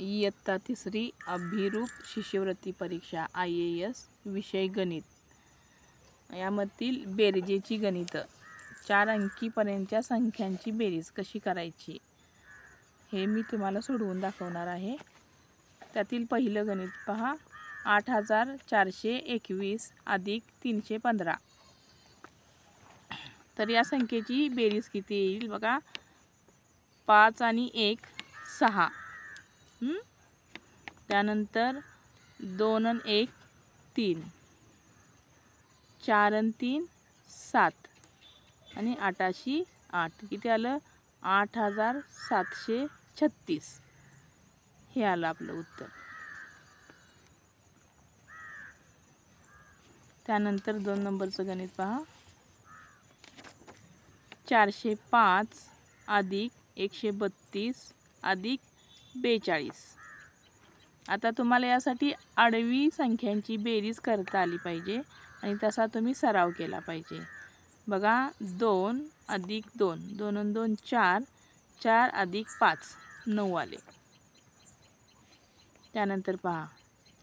इयत्ता तिसरी अभिरूप शिष्यवृत्ती परीक्षा IAS विषय गणित यामधील बेरजेची गणितं 4 अंकीपर्यंतच्या संख्यांची बेरीज कशी करायची हे मी तुम्हाला सोडवून दाखवणार आहे। त्यातील पहिलं गणित पहा 8421 अधिक 315। तर या संख्येची बेरीज किती येईल बघा। 5 आणि 1 6, त्यानंतर 2 आणि 1 3, 4 आणि 3 7 आणि 8 अशी 8, किती आलं 8736 हे आलं आपलं उत्तर। त्यानंतर 2 नंबरचं गणित पहा 405 अधिक 132 अधिक 42। आता तुम्हाला यासाठी आडवी संख्यांची बेरीज करता आली पाहिजे आणि तसा तुम्ही सराव केला पाहिजे। बघा 2 अधिक 2 2 आणि 2 4 4 अधिक 5 9 आले। त्यानंतर पहा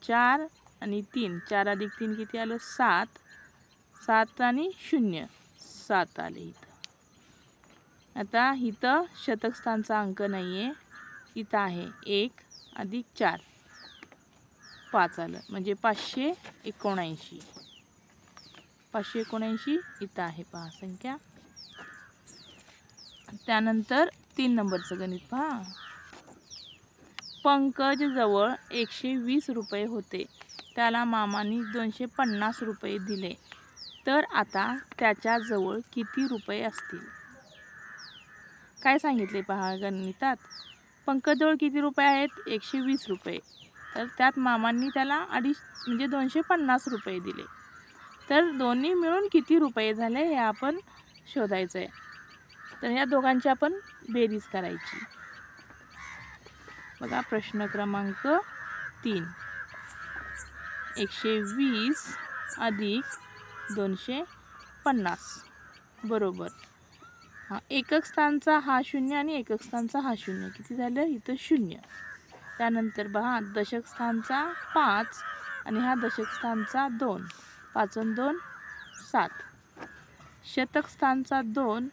4 आणि 3 4 अधिक 3 किती आलं 7 7 आणि 0 7 आले इथं। आता इथं शतक स्थानचा अंक नाहीये, इथं आहे 1 अधिक 4 5 आलं म्हणजे 579 579 इथं आहे पहा संख्या। त्यानंतर 3 नंबरचं गणित पहा पंकज जवळ 120 रुपये होते, त्याला मामांनी 250 रुपये दिले, तर आता त्याच्या जवळ किती रुपये असतील। काय सांगितले पहा गणितात, पंकजजवळ किती रुपये आहेत 120 रुपये, तर त्यात मामांनी त्याला 250 रुपये दिले, तर दोन्ही मिळून किती रुपये झाले हे आपण शोधायचं आहे। तर ह्या दोघांची आपण बेरीज करायची। बघा प्रश्न क्रमांक 3 120 अधिक 250 बरोबर एकक स्थानचा हा 0 आणि एकक स्थानचा हा 0 किती झालं इथं 0। त्यानंतर पहा दशक स्थानचा 5 आणि हा दशक स्थानचा 2 5 आणि 2 7, शतक स्थानचा 2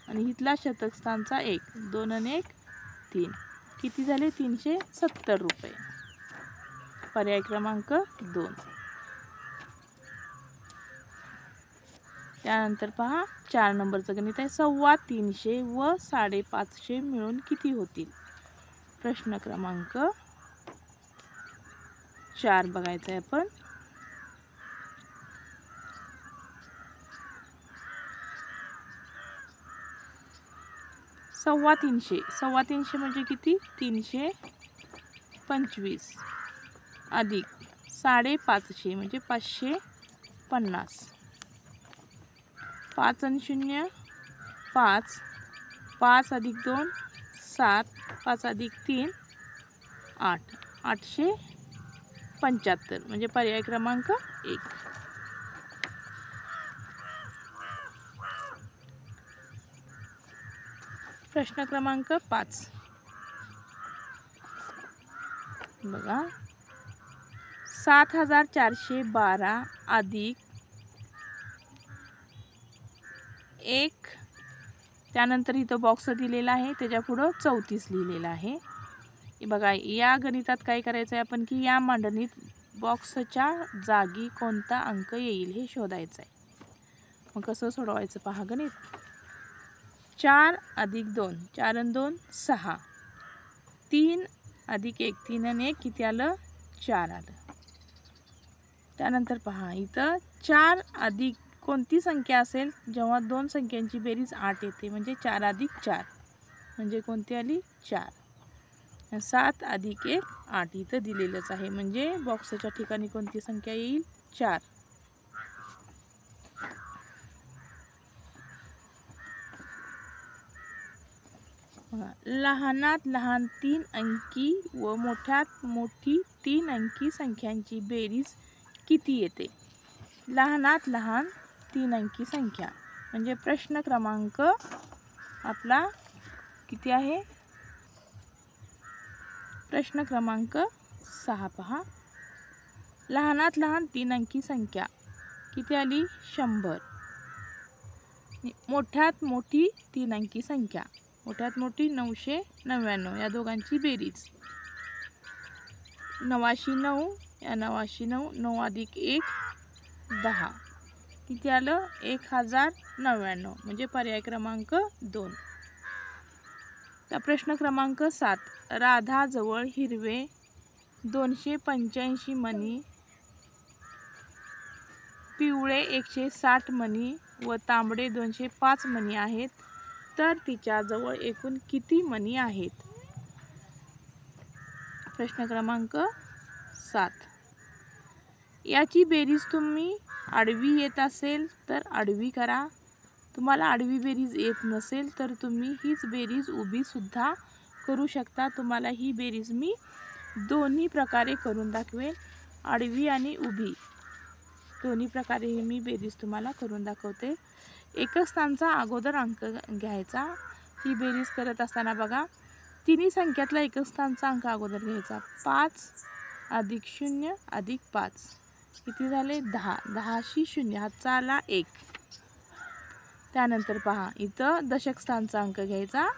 आणि इथला शतक स्थानचा 1 2 आणि 1 3 किती झाले 370 रुपये। पर्याय क्रमांक 2। त्यानंतर पहा 4 नंबरचं गणित आहे 350 व 550 मिळून किती होतील। प्रश्न क्रमांक 4 बघायचं आहे आपण। सव्वा तीनशे म्हणजे किती 325 अधिक 550 म्हणजे 550 5 आणि 0 5 5 अधिक 2 7 5 अधिक 3 8 875 म्हणजे पर्याय क्रमांक 1। प्रश्न क्रमांक 5 बघा 7412 अधिक 1 त्यानंतर इथं बॉक्स दिलेला आहे त्याच्या पुढं 34 लिहिलेलं आहे। बघा या गणितात काय करायचं आहे आपण की या मांडणीत बॉक्सच्या जागी कोणता अंक येईल हे शोधायचं आहे। मग कसं सोडवायचं पहा गणित 4 अधिक 2 4 आणि 2 6 3 अधिक 1 3 आणि 1 किती आलं 4 आलं। त्यानंतर पहा इथं 4 अधिक कोणती संख्या असेल जेव्हा दोन संख्यांची बेरीज 8 येते म्हणजे 4 अधिक 4 म्हणजे कोणती आली 4। 7 अधिक 1 8 इथं दिलेलंच आहे म्हणजे बॉक्सच्या ठिकाणी कोणती संख्या येईल 4। लहानात लहान 3 अंकी व मोठ्यात मोठी 3 अंकी संख्यांची बेरीज किती येते। लहानात लहान 3 अंकी संख्या म्हणजे प्रश्न क्रमांक आपला किती आहे प्रश्न क्रमांक 6 पहा. लहानात लहान 3 अंकी संख्या किती आली? 100. मोठ्यात मोठी 3 अंकी संख्या, मोठ्यात मोठी 999, या दोघांची बेरीज. 909 या 909, 9 अधिक 1 10, किती आलं? 1099, म्हणजे पर्याय क्रमांक 2. तर प्रश्न क्रमांक 7. राधाजवळ हिरवे 285 मणी, पिवळे 160 मणी व तांबडे 205 मणी आहेत, तर तिच्याजवळ एकूण किती मणी आहेत? प्रश्न क्रमांक 7. याची बेरीज तुम्ही आडवी येत असेल तर आडवी करा. तुम्हाला आडवी बेरीज येत नसेल तर तुम्ही हीच बेरीज उभी सुद्धा करू शकता. तुम्हाला ही बेरीज मी दोन्ही प्रकारे करून दाखवेन, आडवी आणि उभी दोन्ही प्रकारे ही मी बेरीज तुम्हाला करून दाखवते. एकच स्थानचा अगोदर अंक घ्यायचा. ही बेरीज करत असताना बघा, तिन्ही संख्यातला एकच स्थानचा अंक अगोदर घ्यायचा. 5 अधिक 0 अधिक 5, किती झाले? 10. 10 शी 0, हातचा आला 1. त्यानंतर पहा, इथं दशक स्थानचा अंक घ्यायचा.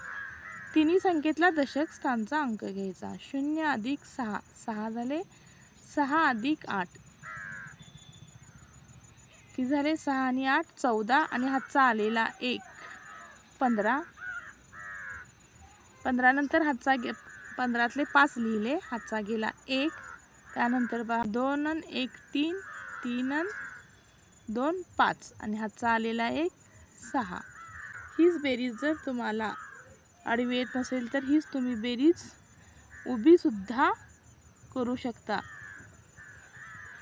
तिन्ही संख्येतला दशक स्थानचा अंक घ्यायचा. 0 अधिक 6, 6 झाले. 6 अधिक 8, किती झाले? 6 आणि 8 14, आणि हातचा आलेला 1 15. 15 नंतर हातचा 15तले 5 लिहिले, हातचा गेला 1. त्यानंतर पहा, 2 आणि 1 3, 3 आणि 2 5, आणि हातचा आलेला 1 6. हीच बेरीज जर तुम्हाला आडवी येत नसेल तर हीच तुम्ही बेरीज उभी सुद्धा करू शकता.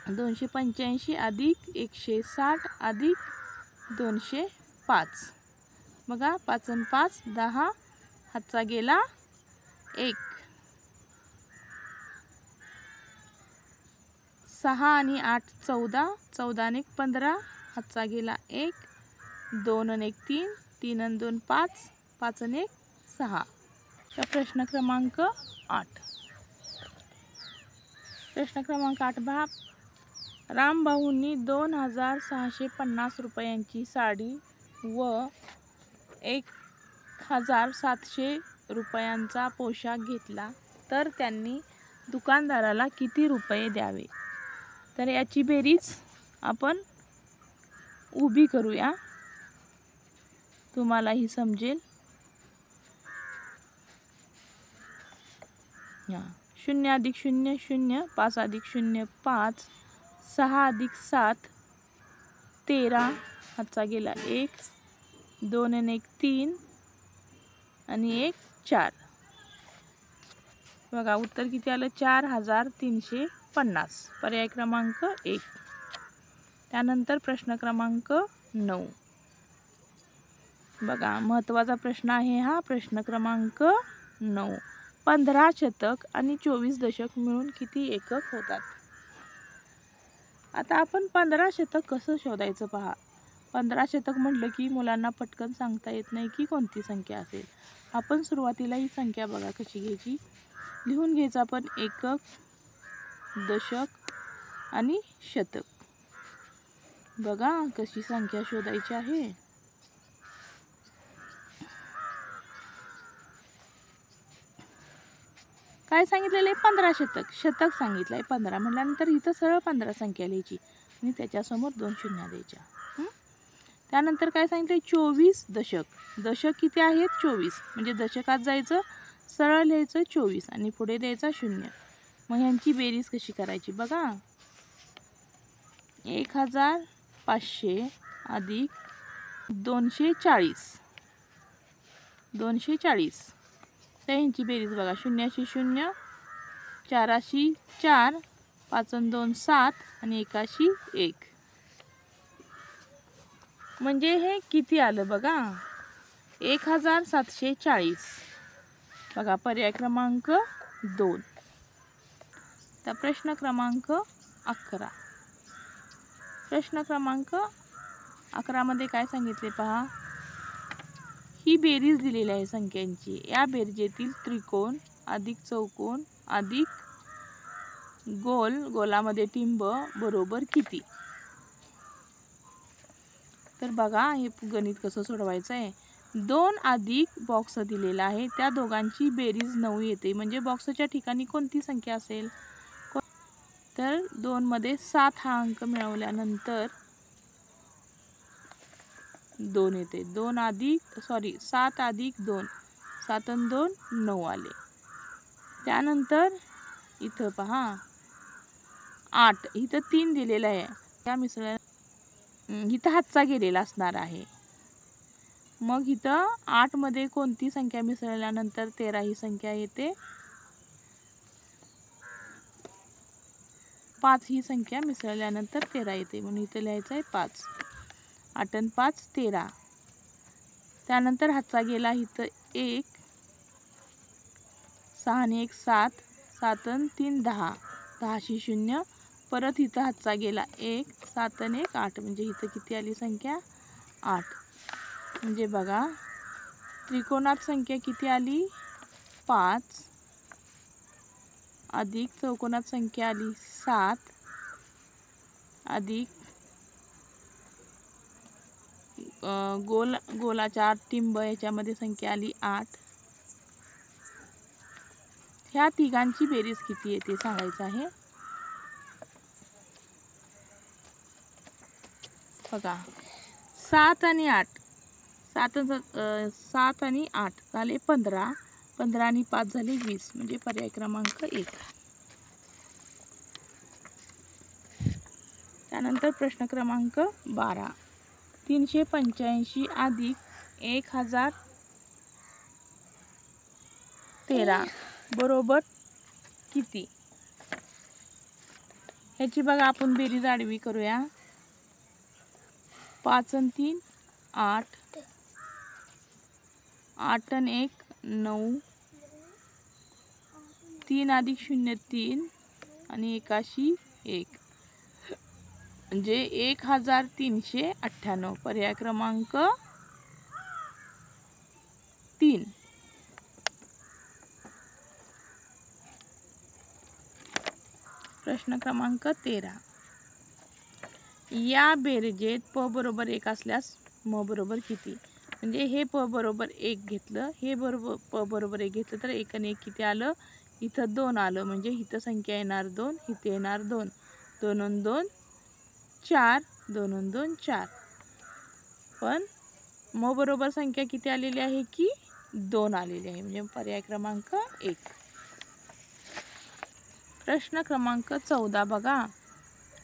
285 अधिक 160 अधिक 205, बघा 5 आणि 5 10, हातचा गेला 1. 6 आणि 8 14, 14 आणि 1 15, हातचा गेला 1. 2 आणि 1 3, 3 आणि 2 5, 5 आणि 1 6. तर प्रश्न क्रमांक 8. प्रश्न क्रमांक 8 पहा. रामभाऊंनी 2650 रुपयांची साडी व 1700 रुपयांचा पोशाख घेतला, तर त्यांनी दुकानदाराला किती रुपये द्यावे? तर याची बेरीज आपण उभी करूया, तुम्हालाही समजेल. 0 अधिक 0 0, 5 अधिक 0 5, 6 अधिक 7 13, हातचा गेला 1. 2 आणि 1 3, आणि 1 4. बघा उत्तर किती आलं? 4350, पर्याय क्रमांक 1. त्यानंतर प्रश्न क्रमांक 9. बघा महत्त्वाचा प्रश्न आहे हा. प्रश्न क्रमांक 9. 15 शतक आणि 24 दशक मिळून किती एकक होतात? आता आपण 15 शतक कसं शोधायचं पहा. 15 शतक म्हटलं की मुलांना पटकन सांगता येत नाही की कोणती संख्या असेल. आपण सुरुवातीला ही संख्या बघा कशी घ्यायची, लिहून घ्यायचं आपण एकक, दशक आणि शतक. बघा कशी संख्या शोधायची आहे. काय सांगितलेलं आहे? 15 शतक. शतक सांगितलं आहे 15 म्हटल्यानंतर इथं सरळ 15 संख्या लिहायची आणि त्याच्यासमोर 2 शून्य द्यायच्या. त्यानंतर काय सांगितलं? 24 दशक. दशक किती आहेत? 24, म्हणजे दशकात जायचं, सरळ लिहायचं 24 आणि पुढे द्यायचा 0. मग ह्यांची बेरीज कशी करायची बघा. 1500 अधिक 240, 240, तर ह्यांची बेरीज बघा. 0 शी 0, 4 शी 4, 5 आणि 2 7, आणि 1 शी 1, म्हणजे हे किती आलं बघा? 1740. बघा पर्याय क्रमांक 2. तर प्रश्न क्रमांक 11. प्रश्न क्रमांक 11 मध्ये काय सांगितले पहा. ही बेरीज दिलेली आहे संख्यांची. या बेरजेतील त्रिकोण अधिक चौकोन अधिक गोल, गोलामध्ये टिंब बरोबर किती? तर बघा हे गणित कसं सोडवायचं आहे. 2 अधिक बॉक्स दिलेला आहे, त्या दोघांची बेरीज 9 येते. म्हणजे बॉक्सच्या ठिकाणी कोणती संख्या असेल? तर 2 मध्ये 7 हा अंक मिळवल्यानंतर 2 येते. 7 अधिक 2, 7 आणि 2 9 आले. त्यानंतर इथं पहा 8, इथं 3 दिलेलं आहे. त्या मिसळल्या इथं हातचा गेलेला असणार आहे. मग इथं 8 मध्ये कोणती संख्या मिसळल्यानंतर 13 ही संख्या येते? 5 ही संख्या मिसळल्यानंतर 13 येते. म्हणून इथं लिहायचं आहे 5. 8 आणि 5 13. त्यानंतर हातचा गेला इथं 1, 6 आणि 1 7, 7 आणि 3 10, 10शी 0. परत इथं हातचा गेला 1, 7 आणि 1 8. म्हणजे इथं किती आली संख्या? 8. म्हणजे बघा त्रिकोणात संख्या किती आली? 5 अधिक चौकोनात संख्या आली 7 अधिक गोलाच्या टिंब याच्यामध्ये संख्या आली 8. ह्या तिघांची बेरीज किती येते सांगायचं आहे. बघा 7 आणि 8, 7 आणि 8 झाले 15, 15 आणि 5 झाले 20. म्हणजे पर्याय क्रमांक 1. त्यानंतर प्रश्न क्रमांक 12. 385 अधिक 1013 बरोबर किती? ह्याची बघा आपण बेरीज आडवी करूया. 5 आणि 3 8, 8 आणि 1 9, 3 अधिक 0 3 आणि 1शी 1. म्हणजे 1398. पर्याय क्रमांक 3. प्रश्न क्रमांक 13. या बेरजेत प बरोबर 1 असल्यास म बरोबर किती? म्हणजे हे प बरोबर 1 घेतलं, हे बरोबर प बरोबर 1 घेतलं तर 1 आणि 1 किती आलं? इथं 2 आलं. म्हणजे इथं संख्या येणार 2, इथे येणार 2. 2 आणि 2 4, 2 आणि 2 4. पण म बरोबर संख्या किती आलेली आहे की 2 आलेली आहे. म्हणजे पर्याय क्रमांक 1. प्रश्न क्रमांक 14 बघा.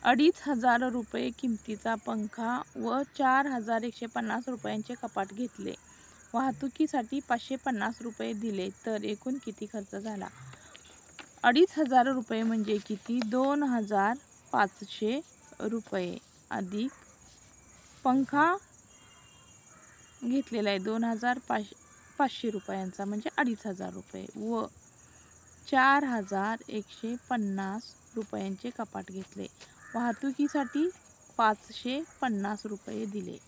2500 रुपये किमतीचा पंखा व 4150 रुपयांचे कपाट घेतले. वाहतुकीसाठी 550 रुपये दिले तर एकूण किती खर्च झाला? 2500 रुपये म्हणजे किती? 2500 रुपये अधिक पंखा घेतलेला आहे 2500 रुपयांचा म्हणजे 2500 रुपये व 4150 रुपयांचे कपाट घेतले. वाहतुकीसाठी 550 रुपये दिले.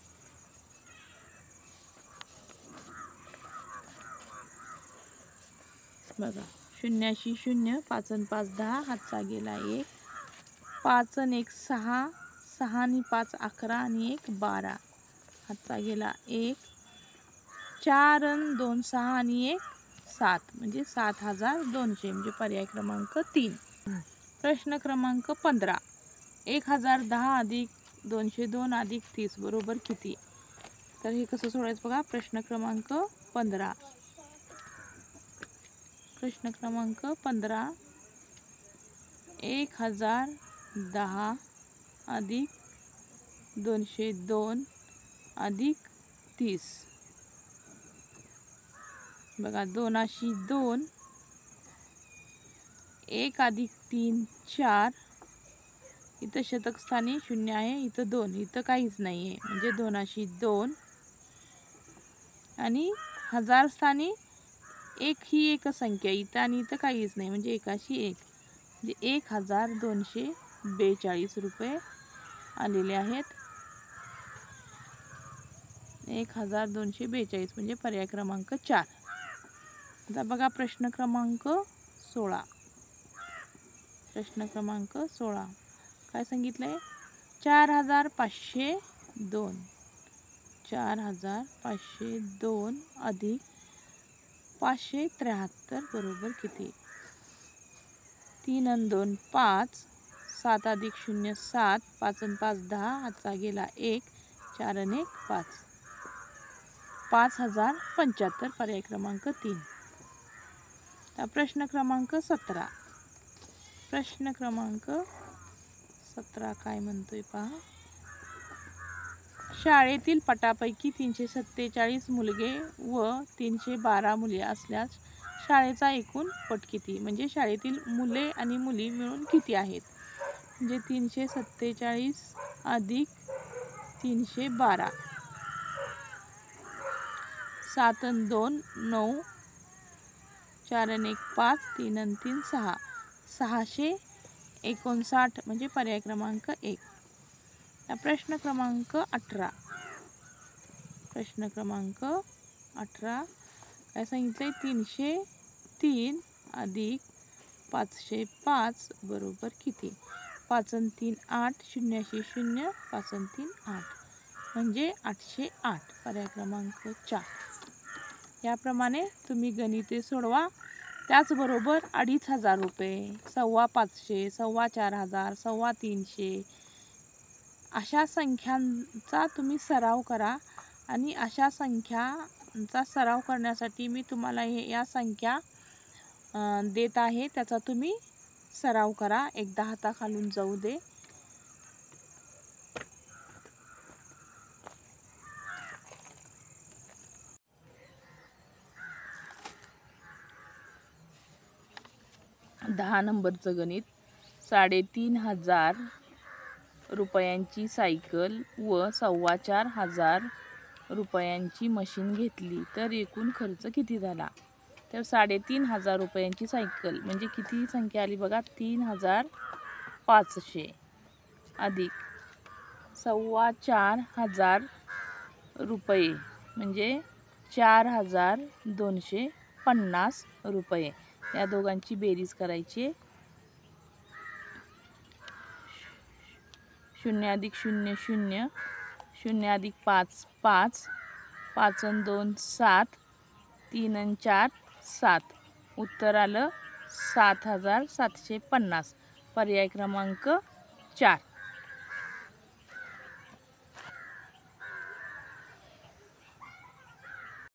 बघा 0शी 0, 5 आणि 5 10, हातचा गेला 1, 5 आणि 1 6, 6 आणि 5 11 आणि 1 12, हातचा गेला 1, 4 आणि 2 6 आणि 1 7. म्हणजे 7200. म्हणजे पर्याय क्रमांक 3. प्रश्न क्रमांक 15. 1010 अधिक 202 अधिक 30 बरोबर किती? तर हे कसं सोडायचं बघा. प्रश्न क्रमांक 15. प्रश्न क्रमांक 15. 1010 अधिक 202 अधिक 30. बघा 2शी 2, 1 अधिक 3 4. इथं शतक स्थानी 0 आहे, इथं 2, इथं काहीच नाही आहे. म्हणजे 2शी 2 आणि हजार स्थानी 1 ही एकच संख्या, इथं आणि इथं काहीच नाही. म्हणजे 1शी 1. म्हणजे 1242 रुपये आलेले आहेत. 1242 म्हणजे पर्याय क्रमांक 4. आता बघा प्रश्न क्रमांक 16. प्रश्न क्रमांक 16 काय सांगितलंय? 4502 4502 अधिक 573 बरोबर किती? 3 आणि 2 5, 7 अधिक 0 7, 5 आणि 5 10, हातचा गेला 1, 4 आणि 1 5, 5075 पर्याय क्रमांक 3. प्रश्न क्रमांक 17. प्रश्न क्रमांक 17 काय म्हणतोय पहा. शाळेतील पटापैकी 347 मुलगे व 312 मुली असल्यास शाळेचा एकूण पट किती? म्हणजे शाळेतील मुले आणि मुली मिळून किती आहेत? म्हणजे 347 अधिक 312, 7 आणि 2 9, 4 आणि 1 5, 3 आणि 3 6, 659 म्हणजे पर्याय क्रमांक 1. प्रश्न क्रमांक 18. प्रश्न क्रमांक 18 काय सांगितलंय? 303 अधिक 505 बरोबर किती? 5 आणि 3 8, 0 0, 5 आणि 3 8 म्हणजे 808 पर्याय क्रमांक 4. याप्रमाणे तुम्ही गणिते सोडवा. त्याचबरोबर 2500 रुपये, 550, 4500, 350 अशा संख्यांचा तुम्ही सराव करा. आणि अशा संख्यांचा सराव करण्यासाठी मी तुम्हाला या संख्या देत आहे, त्याचा तुम्ही सराव करा. एकदा हाताखालून जाऊ दे. दहा नंबरचं गणित. 3500 रुपयांची सायकल व 4500 रुपयांची मशीन घेतली तर एकूण खर्च किती झाला? तर 3500 रुपयांची सायकल म्हणजे किती संख्या आली बघा? 3500 अधिक 4500 रुपये म्हणजे 4250 रुपये. या दोघांची बेरीज करायची. 0 अधिक 0 0, 0 अधिक 5 5, 5 आणि 2 7, 3 आणि 4 7. उत्तर आलं 7750 पर्याय क्रमांक 4.